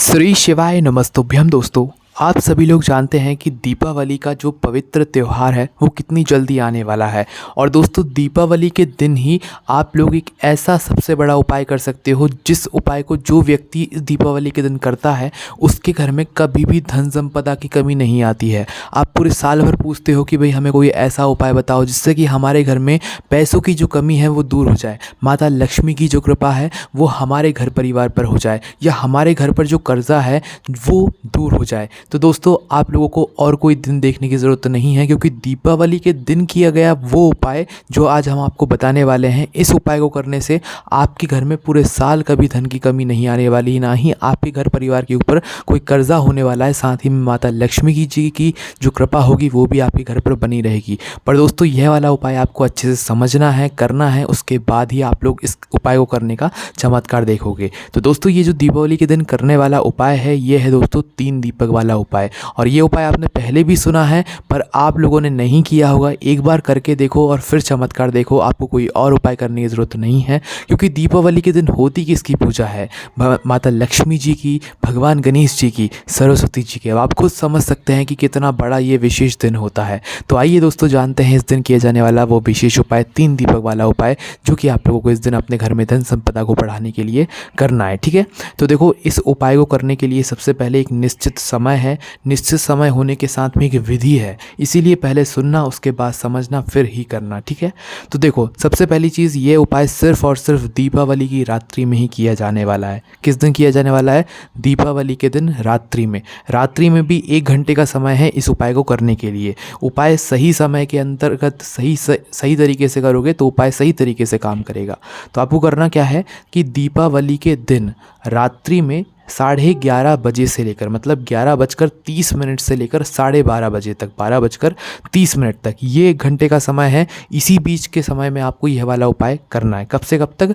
श्री शिवाय नमस्तुभ्यम दोस्तों। आप सभी लोग जानते हैं कि दीपावली का जो पवित्र त्यौहार है वो कितनी जल्दी आने वाला है। और दोस्तों दीपावली के दिन ही आप लोग एक ऐसा सबसे बड़ा उपाय कर सकते हो जिस उपाय को जो व्यक्ति इस दीपावली के दिन करता है उसके घर में कभी भी धन संपदा की कमी नहीं आती है। आप पूरे साल भर पूछते हो कि भाई हमें कोई ऐसा उपाय बताओ जिससे कि हमारे घर में पैसों की जो कमी है वो दूर हो जाए, माता लक्ष्मी की जो कृपा है वो हमारे घर परिवार पर हो जाए, या हमारे घर पर जो कर्जा है वो दूर हो जाए। तो दोस्तों आप लोगों को और कोई दिन देखने की ज़रूरत नहीं है, क्योंकि दीपावली के दिन किया गया वो उपाय जो आज हम आपको बताने वाले हैं, इस उपाय को करने से आपके घर में पूरे साल कभी धन की कमी नहीं आने वाली, ना ही आपके घर परिवार के ऊपर कोई कर्जा होने वाला है। साथ ही में माता लक्ष्मी जी की जो कृपा होगी वो भी आपके घर पर बनी रहेगी। पर दोस्तों यह वाला उपाय आपको अच्छे से समझना है, करना है, उसके बाद ही आप लोग इस उपाय को करने का चमत्कार देखोगे। तो दोस्तों ये जो दीपावली के दिन करने वाला उपाय है ये है दोस्तों 3 दीपक वाला उपाय। और ये उपाय आपने पहले भी सुना है पर आप लोगों ने नहीं किया होगा। एक बार करके देखो और फिर चमत्कार देखो, आपको कोई और उपाय करने की ज़रूरत नहीं है। क्योंकि दीपावली के दिन होती किसकी पूजा है? माता लक्ष्मी जी की, भगवान गणेश जी की, सरस्वती जी की। अब आप खुद समझ सकते हैं कि कितना बड़ा ये विशेष दिन होता है। तो आइए दोस्तों जानते हैं इस दिन किया जाने वाला वो विशेष उपाय, 3 दीपक वाला उपाय, जो कि आप लोगों को इस दिन अपने घर में धन संपदा को बढ़ाने के लिए करना है। ठीक है, तो देखो इस उपाय को करने के लिए सबसे पहले एक निश्चित समय है। निश्चित समय होने के साथ में एक विधि है, इसीलिए पहले सुनना उसके बाद समझना फिर ही करना। ठीक है, तो देखो सबसे पहली चीज़, ये उपाय सिर्फ और सिर्फ दीपावली की रात्रि में ही किया जाने वाला है। किस दिन किया जाने वाला है? दीपावली के दिन रात्रि में। रात्रि में भी 1 घंटे का समय है इस उपाय को करने के लिए। उपाय सही समय के अंतर्गत सही तरीके से करोगे तो उपाय सही तरीके से काम करेगा। तो आपको करना क्या है कि दीपावली के दिन रात्रि में 11:30 बजे से लेकर, मतलब 11:30 से लेकर 12:30 बजे तक, 12:30 तक, ये 1 घंटे का समय है। इसी बीच के समय में आपको यह वाला उपाय करना है। कब से कब तक?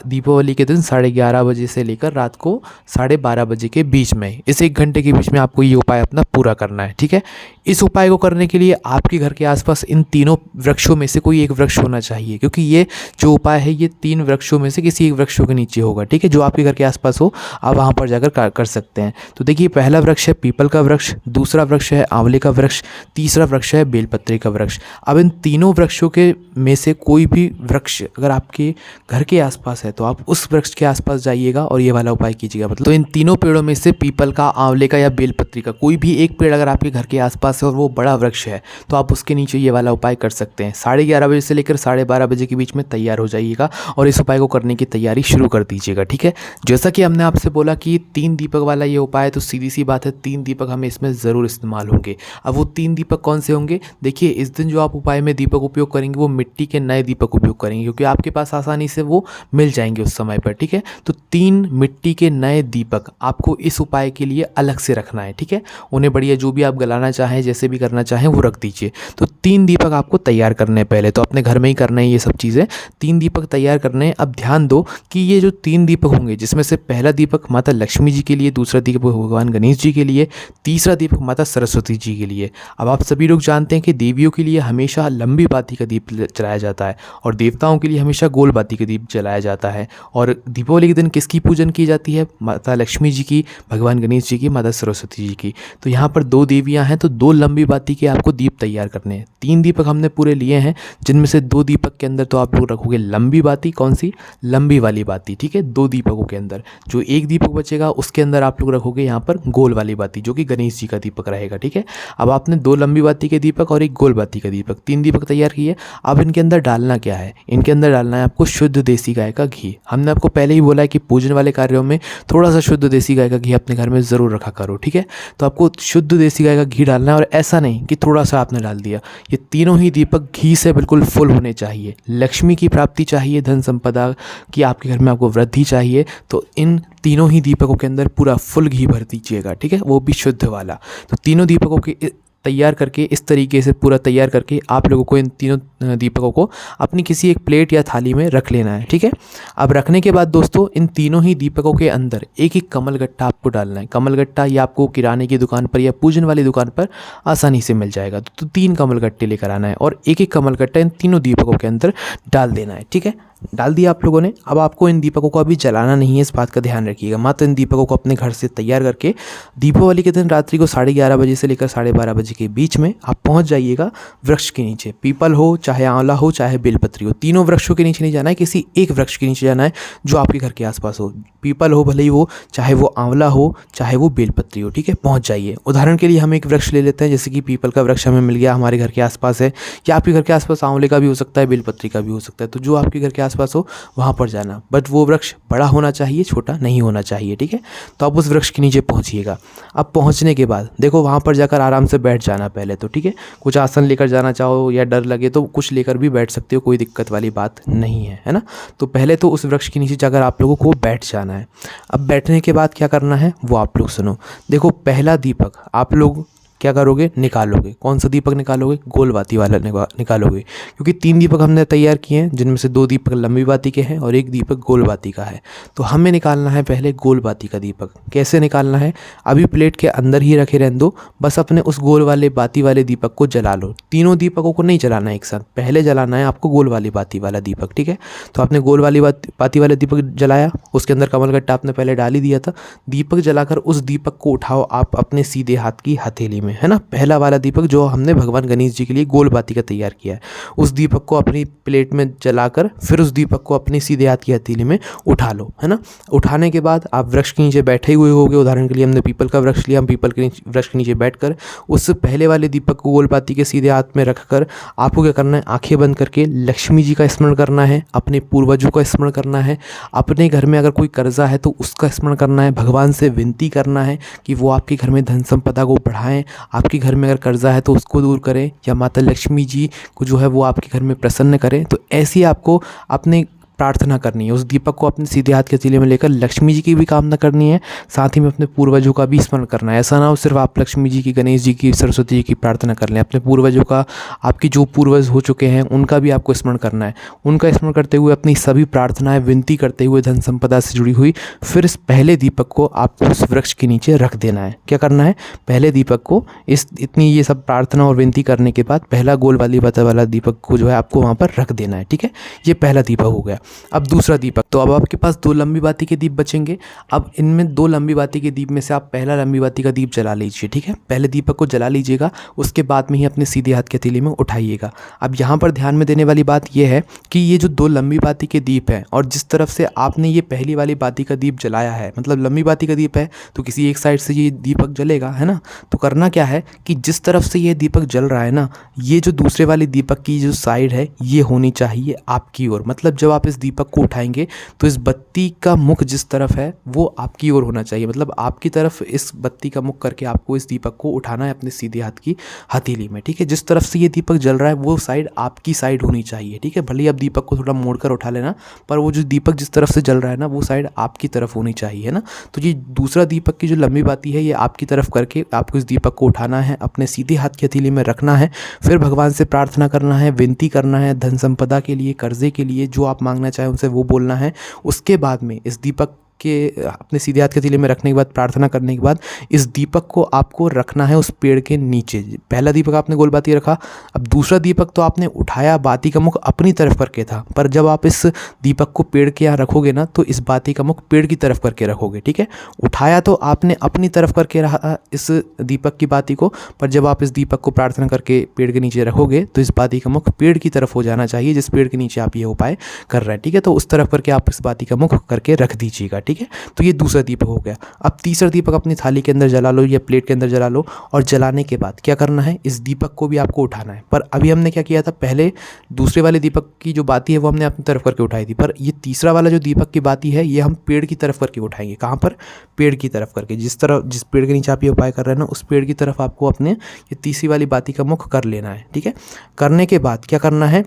दीपावली के दिन 11:30 बजे से लेकर रात को 12:30 बजे के बीच में, इस 1 घंटे के बीच में आपको ये उपाय अपना पूरा करना है। ठीक है, इस उपाय को करने के लिए आपके घर के आसपास इन तीनों वृक्षों में से कोई एक वृक्ष होना चाहिए, क्योंकि ये जो उपाय है ये 3 वृक्षों में से किसी एक वृक्षों के नीचे होगा। ठीक है, जो आपके घर के आसपास हो आप वहाँ पर जाकर कर सकते हैं। तो देखिए पहला वृक्ष है पीपल का वृक्ष, दूसरा वृक्ष है आंवले का वृक्ष, तीसरा वृक्ष है बेलपत्री का वृक्ष। अब इन तीनों वृक्षों के में से कोई भी वृक्ष अगर आपके घर के आसपास है तो आप उस वृक्ष के आसपास जाइएगा और ये वाला उपाय कीजिएगा। मतलब तो इन तीनों पेड़ों में से पीपल का, आंवले का या बेलपत्री का कोई भी एक पेड़ अगर आपके घर के आसपास है और वो बड़ा वृक्ष है तो आप उसके नीचे ये वाला उपाय कर सकते हैं। 11:30 बजे से लेकर 12:30 बजे के बीच में तैयार हो जाइएगा और इस उपाय को करने की तैयारी शुरू कर दीजिएगा। ठीक है, जैसा कि हमने आपसे बोला कि 3 दीपक वाला ये उपाय है, तो सीधी सी बात है 3 दीपक हमें इसमें ज़रूर इस्तेमाल होंगे। अब वो 3 दीपक कौन से होंगे? देखिए इस दिन जो आप उपाय में दीपक उपयोग करेंगे वो मिट्टी के नए दीपक उपयोग करेंगे, क्योंकि आपके पास आसानी से वो मिल जाएंगे उस समय पर। ठीक है, तो 3 मिट्टी के नए दीपक आपको इस उपाय के लिए अलग से रखना है। ठीक है, उन्हें बढ़िया जो भी आप गलाना चाहें, जैसे भी करना चाहें वो रख दीजिए। तो 3 दीपक आपको तैयार करने हैं। पहले तो अपने घर में ही करना है ये सब चीज़ें, 3 दीपक तैयार करने हैं। अब ध्यान दो कि ये जो 3 दीपक होंगे जिसमें से पहला दीपक माता लक्ष्मी जी के लिए, दूसरा दीपक भगवान गणेश जी के लिए, तीसरा दीपक माता सरस्वती जी के लिए। अब आप सभी लोग जानते हैं कि देवियों के लिए हमेशा लंबी बाती का दीप जलाया जाता है और देवताओं के लिए हमेशा गोल बाती का दीप जलाया जाता है। और दीपावली के दिन किसकी पूजन की जाती है? माता लक्ष्मी जी की, भगवान गणेश जी की, माता सरस्वती जी की। तो यहाँ पर 2 देवियाँ हैं तो 2 लंबी बाती के आपको दीप तैयार करने हैं। 3 दीपक हमने पूरे लिए हैं, जिनमें से 2 दीपक के अंदर तो आप लोग रखोगे लंबी बाती। कौन सी? लंबी वाली बाती। ठीक है, 2 दीपकों के अंदर जो 1 दीपक बचेगा उसके अंदर आप लोग रखोगे यहाँ पर गोल वाली बाती, जो कि गणेश जी का दीपक रहेगा। ठीक है, अब आपने 2 लंबी बाती के दीपक और 1 गोल बाती का दीपक, 3 दीपक तैयार किए। अब इनके अंदर डालना क्या है? इनके अंदर डालना है आपको शुद्ध देसी गाय का घी। हमने आपको पहले ही बोला है कि पूजन वाले कार्यों में थोड़ा सा शुद्ध देसी गाय का घी अपने घर में ज़रूर रखा करो। ठीक है, तो आपको शुद्ध देसी गाय का घी डालना है, और ऐसा नहीं कि थोड़ा सा आपने डाल दिया। ये तीनों ही दीपक घी से बिल्कुल फुल होने चाहिए। लक्ष्मी की प्राप्ति चाहिए, धन संपदा की आपके घर में आपको वृद्धि चाहिए, तो इन तीनों ही दीपकों के अंदर पूरा फुल घी भर दीजिएगा। ठीक है, वो भी शुद्ध वाला। तो तीनों दीपकों के तैयार करके, इस तरीके से पूरा तैयार करके आप लोगों को इन तीनों दीपकों को अपनी किसी एक प्लेट या थाली में रख लेना है। ठीक है, अब रखने के बाद दोस्तों इन तीनों ही दीपकों के अंदर एक एक कमलगट्टा आपको डालना है। कमलगट्टा ये आपको किराने की दुकान पर या पूजन वाली दुकान पर आसानी से मिल जाएगा। तो 3 कमलगट्टे लेकर आना है और एक एक कमलगट्टा इन तीनों दीपकों के अंदर डाल देना है। ठीक है, डाल दिया आप लोगों ने। अब आपको इन दीपकों को अभी जलाना नहीं है, इस बात का ध्यान रखिएगा। मात्र इन दीपकों को अपने घर से तैयार करके दीपावली के दिन रात्रि को 11:30 बजे से लेकर 12:30 बजे के बीच में आप पहुंच जाइएगा वृक्ष के नीचे। पीपल हो, चाहे आंवला हो, चाहे बेलपत्री हो, तीनों वृक्षों के नीचे नहीं जाना है, किसी एक वृक्ष के नीचे जाना है जो आपके घर के आसपास हो। पीपल हो भले ही वो, चाहे वो आंवला हो, चाहे वो बेलपत्री हो, ठीक है, पहुंच जाइए। उदाहरण के लिए हम एक वृक्ष ले लेते हैं, जैसे कि पीपल का वृक्ष हमें मिल गया, हमारे घर के आसपास है, या आपके घर के आसपास आंवले का भी हो सकता है, बेलपत्री का भी हो सकता है। तो जो आपके घर के आसपास हो वहाँ पर जाना, बट वो वृक्ष बड़ा होना चाहिए, छोटा नहीं होना चाहिए, ठीक है। तो आप उस वृक्ष के नीचे पहुँचिएगा। अब पहुँचने के बाद देखो वहाँ पर जाकर आराम से बैठ जाना पहले तो, ठीक है। कुछ आसन लेकर जाना चाहो या डर लगे तो कुछ लेकर भी बैठ सकते हो, कोई दिक्कत वाली बात नहीं है ना। तो पहले तो उस वृक्ष के नीचे जाकर आप लोगों को बैठ जाना है। अब बैठने के बाद क्या करना है वो आप लोग सुनो। देखो पहला दीपक आप लोग क्या करोगे, निकालोगे। कौन सा दीपक निकालोगे, गोल बाती वाला निकालोगे, क्योंकि 3 दीपक हमने तैयार किए हैं, जिनमें से 2 दीपक लंबी बाती के हैं और 1 दीपक गोल बाती का है। तो हमें निकालना है पहले गोल बाती का दीपक। कैसे निकालना है, अभी प्लेट के अंदर ही रखे रहने दो, बस अपने उस गोल वाले बाती वाले दीपक को जला लो। तीनों दीपकों को नहीं जलाना है एक साथ, पहले जलाना है आपको गोल वाली बाती वाला दीपक, ठीक है। तो आपने गोल वाली बाती वाला दीपक जलाया, उसके अंदर कमल गट्टा आपने पहले डाल ही दिया था। दीपक जलाकर उस दीपक को उठाओ आप अपने सीधे हाथ की हथेली में, है ना। पहला वाला दीपक जो हमने भगवान गणेश जी के लिए गोल बाती का तैयार किया है, उस दीपक को अपनी प्लेट में जलाकर फिर उस दीपक को अपनी सीधे हाथ की हथेली में उठा लो, है ना। उठाने के बाद आप वृक्ष के नीचे बैठे हुए होगे। उदाहरण के लिए हमने पीपल का वृक्ष लिया, हम पीपल के वृक्ष के नीचे बैठकर उस पहले वाले दीपक को गोल बाती के सीधे हाथ में रखकर आपको क्या करना है, आंखें बंद करके लक्ष्मी जी का स्मरण करना है, अपने पूर्वजों का स्मरण करना है, अपने घर में अगर कोई कर्जा है तो उसका स्मरण करना है, भगवान से विनती करना है कि वो आपके घर में धन संपदा को बढ़ाएं, आपके घर में अगर कर्जा है तो उसको दूर करें, या माता लक्ष्मी जी को जो है वो आपके घर में प्रसन्न करें। तो ऐसी आपको अपने प्रार्थना करनी है। उस दीपक को अपने सीधे हाथ के हथेली में लेकर लक्ष्मी जी की भी कामना करनी है, साथ ही में अपने पूर्वजों का भी स्मरण करना है। ऐसा ना हो सिर्फ आप लक्ष्मी जी की, गणेश जी की, सरस्वती जी की प्रार्थना कर लें, अपने पूर्वजों का, आपकी जो पूर्वज हो चुके हैं उनका भी आपको स्मरण करना है। उनका स्मरण करते हुए अपनी सभी प्रार्थनाएं विनती करते हुए धन संपदा से जुड़ी हुई फिर इस पहले दीपक को आपको उस वृक्ष के नीचे रख देना है। क्या करना है, पहले दीपक को इतनी ये सब प्रार्थना और विनती करने के बाद पहला गोल वाली बाती वाला दीपक को जो है आपको वहाँ पर रख देना है, ठीक है। ये पहला दीपक हो गया। अब दूसरा दीपक, तो अब आपके पास 2 लंबी बाती के दीप बचेंगे। अब इनमें 2 लंबी बाती के दीप में से आप पहला लंबी बाती का दीप जला लीजिए, ठीक है। पहले दीपक को जला लीजिएगा, उसके बाद में ही अपने सीधे हाथ के हथेली में उठाइएगा। अब यहाँ पर ध्यान में देने वाली बात यह है कि ये जो 2 लंबी बाती के दीप हैं और जिस तरफ से आपने ये पहली वाली बाती का दीप जलाया है, मतलब लंबी बाती का दीप है तो किसी एक साइड से ये दीपक जलेगा, है ना। तो करना क्या है कि जिस तरफ से ये दीपक जल रहा है ना, ये जो दूसरे वाली दीपक की जो साइड है ये होनी चाहिए आपकी ओर। मतलब जब आप इस दीपक को उठाएंगे तो इस बत्ती का मुख जिस तरफ है वो आपकी ओर होना चाहिए, मतलब आपकी तरफ इस बत्ती का मुख करके आपको इस दीपक को उठाना है अपने सीधे हाथ की हथेली में, ठीक है। जिस तरफ से ये दीपक जल रहा है वो साइड आपकी साइड होनी चाहिए, ठीक है। भले ही आप दीपक को थोड़ा मोड़कर उठा लेना, पर वो जो दीपक जिस तरफ से जल रहा है ना वो साइड आपकी तरफ होनी चाहिए, है ना। तो ये दूसरा दीपक की जो लंबी बाती है ये आपकी तरफ करके आपको इस दीपक को उठाना है, अपने सीधे हाथ की हथेली में रखना है, फिर भगवान से प्रार्थना करना है, विनती करना है, धन संपदा के लिए, कर्जे के लिए, जो आप मांगना चाहें उनसे वो बोलना है। उसके बाद में इस दीपक के अपने सीधे हाथ के हथेली में रखने के बाद, प्रार्थना करने के बाद, इस दीपक को आपको रखना है उस पेड़ के नीचे। पहला दीपक आपने गोल बाती रखा, अब दूसरा दीपक तो आपने उठाया, बाती का मुख अपनी तरफ करके था, पर जब आप इस दीपक को पेड़ के यहाँ रखोगे ना तो इस बाती का मुख पेड़ की तरफ करके रखोगे, ठीक है। उठाया तो आपने अपनी तरफ करके रहा इस दीपक की बाती को, पर जब आप इस दीपक को प्रार्थना करके पेड़ के नीचे रखोगे तो इस बाती का मुख पेड़ की तरफ हो जाना चाहिए, जिस पेड़ के नीचे आप ये उपाय कर रहे हैं, ठीक है। तो उस तरफ करके आप इस बाती का मुख करके रख दीजिएगा, ठीक है। तो ये दूसरा दीपक हो गया। अब तीसरा दीपक अपनी थाली के अंदर जला लो या प्लेट के अंदर जला लो, और जलाने के बाद क्या करना है, इस दीपक को भी आपको उठाना है। पर अभी हमने क्या किया था, पहले दूसरे वाले दीपक की जो बाती है वो हमने अपनी तरफ करके उठाई थी, पर ये तीसरा वाला जो दीपक की बाती है ये हम पेड़ की तरफ करके उठाएंगे। कहाँ पर, पेड़ की तरफ करके, जिस पेड़ के नीचे आप ये उपाय कर रहे हैं ना उस पेड़ की तरफ आपको अपने ये तीसरी वाली बाती का मुख कर लेना है, ठीक है। करने के बाद क्या करना है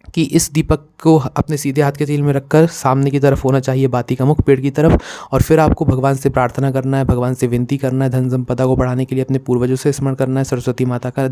कि इस दीपक को अपने सीधे हाथ के तेल में रखकर सामने की तरफ होना चाहिए बाती का मुख, पेड़ की तरफ, और फिर आपको भगवान से प्रार्थना करना है, भगवान से विनती करना है, धन संपदा को बढ़ाने के लिए अपने पूर्वजों से स्मरण करना है, सरस्वती माता का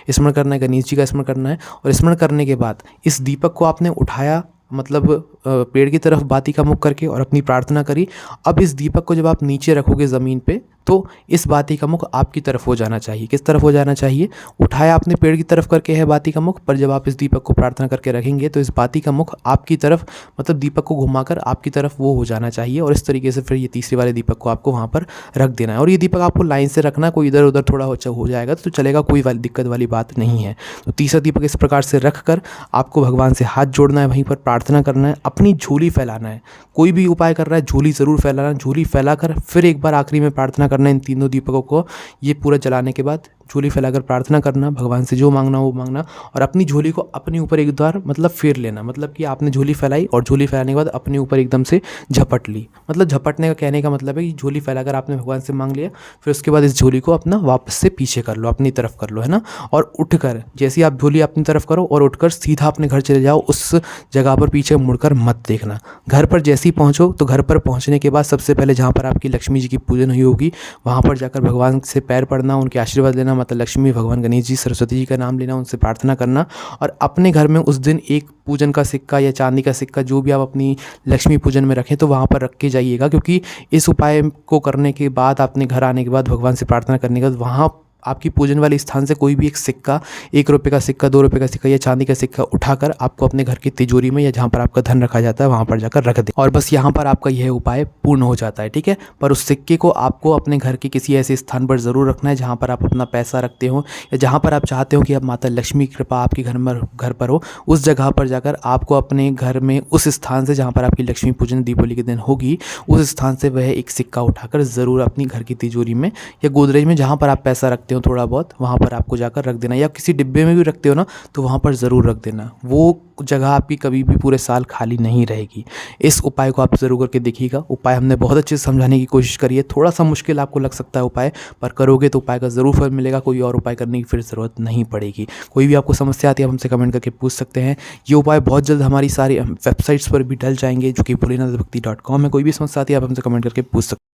स्मरण करना है, गणेश जी का स्मरण करना है। और स्मरण करने के बाद इस दीपक को आपने उठाया, मतलब पेड़ की तरफ बाती का मुख करके, और अपनी प्रार्थना करी। अब इस दीपक को जब आप नीचे रखोगे ज़मीन पे तो इस बाती का मुख आपकी तरफ हो जाना चाहिए। किस तरफ हो जाना चाहिए? उठाया आपने पेड़ की तरफ करके है बाती का मुख, पर जब आप इस दीपक को प्रार्थना करके रखेंगे तो इस बाती का मुख आपकी तरफ, मतलब दीपक को घुमाकर आपकी तरफ वो हो जाना चाहिए। और इस तरीके से फिर ये तीसरे वाले दीपक को आपको वहाँ पर रख देना है। और ये दीपक आपको लाइन से रखना, कोई इधर उधर थोड़ा हो जाएगा तो चलेगा, कोई वाली दिक्कत वाली बात नहीं है। तो तीसरा दीपक इस प्रकार से रख कर आपको भगवान से हाथ जोड़ना है, वहीं पर प्रार्थना करना है, अपनी झोली फैलाना है। कोई भी उपाय कर रहा है झोली ज़रूर फैलाना, झोली फैलाकर फिर एक बार आखिरी में प्रार्थना करना इन तीनों दीपकों को ये पूरा जलाने के बाद झोली फैलाकर प्रार्थना करना, भगवान से जो मांगना वो मांगना, और अपनी झोली को अपने ऊपर एक बार मतलब फेर लेना। मतलब कि आपने झोली फैलाई और झोली फैलाने के बाद अपने ऊपर एकदम से झपट ली। मतलब झपटने का कहने का मतलब है कि झोली फैलाकर आपने भगवान से मांग लिया, फिर उसके बाद इस झोली को अपना वापस से पीछे कर लो, अपनी तरफ कर लो, है ना। और उठकर जैसे ही आप झोली अपनी तरफ करो और उठकर सीधा अपने घर चले जाओ, उस जगह पर पीछे मुड़कर मत देखना। घर पर जैसे ही पहुँचो तो घर पर पहुँचने के बाद सबसे पहले जहाँ पर आपकी लक्ष्मी जी की पूजन हुई होगी वहाँ पर जाकर भगवान से पैर पड़ना, उनके आशीर्वाद लेना, मतलब लक्ष्मी, भगवान गणेश जी, सरस्वती जी का नाम लेना, उनसे प्रार्थना करना। और अपने घर में उस दिन एक पूजन का सिक्का या चांदी का सिक्का जो भी आप अपनी लक्ष्मी पूजन में रखें तो वहाँ पर रख के जाइएगा, क्योंकि इस उपाय को करने के बाद, अपने घर आने के बाद, भगवान से प्रार्थना करने के बाद वहाँ आपकी पूजन वाले स्थान से कोई भी एक सिक्का, 1 रुपये का सिक्का, 2 रुपये का सिक्का या चांदी का सिक्का उठाकर आपको अपने घर की तिजोरी में या जहाँ पर आपका धन रखा जाता है वहाँ पर जाकर रख दें। और बस यहाँ पर आपका यह उपाय पूर्ण हो जाता है, ठीक है। पर उस सिक्के को आपको अपने घर के किसी ऐसे स्थान पर ज़रूर रखना है जहाँ पर आप अपना पैसा रखते हो, या जहाँ पर आप चाहते हो कि अब माता लक्ष्मी की कृपा आपके घर पर हो, उस जगह पर जाकर आपको अपने घर में उस स्थान से जहाँ पर आपकी लक्ष्मी पूजन दीपावली के दिन होगी, उस स्थान से वह एक सिक्का उठाकर ज़रूर अपनी घर की तिजोरी में या गोदरेज में जहाँ पर आप पैसा रखते हो थोड़ा बहुत, वहाँ पर आपको जाकर रख देना। या किसी डिब्बे में भी रखते हो ना तो वहाँ पर ज़रूर रख देना, वो जगह आपकी कभी भी पूरे साल खाली नहीं रहेगी। इस उपाय को आप ज़रूर करके देखिएगा। उपाय हमने बहुत अच्छे से समझाने की कोशिश करी है, थोड़ा सा मुश्किल आपको लग सकता है उपाय, पर करोगे तो उपाय का ज़रूर फल मिलेगा, कोई और उपाय करने की फिर ज़रूरत नहीं पड़ेगी। कोई भी आपको समस्या आती है आप हमसे कमेंट करके पूछ सकते हैं। ये उपाय बहुत जल्द हमारी सारी वेबसाइट्स पर भी डल जाएंगे जो कि भोलेनाथभक्ति.com है। कोई भी समस्या आती है आप हमसे कमेंट करके पूछ सकते हैं।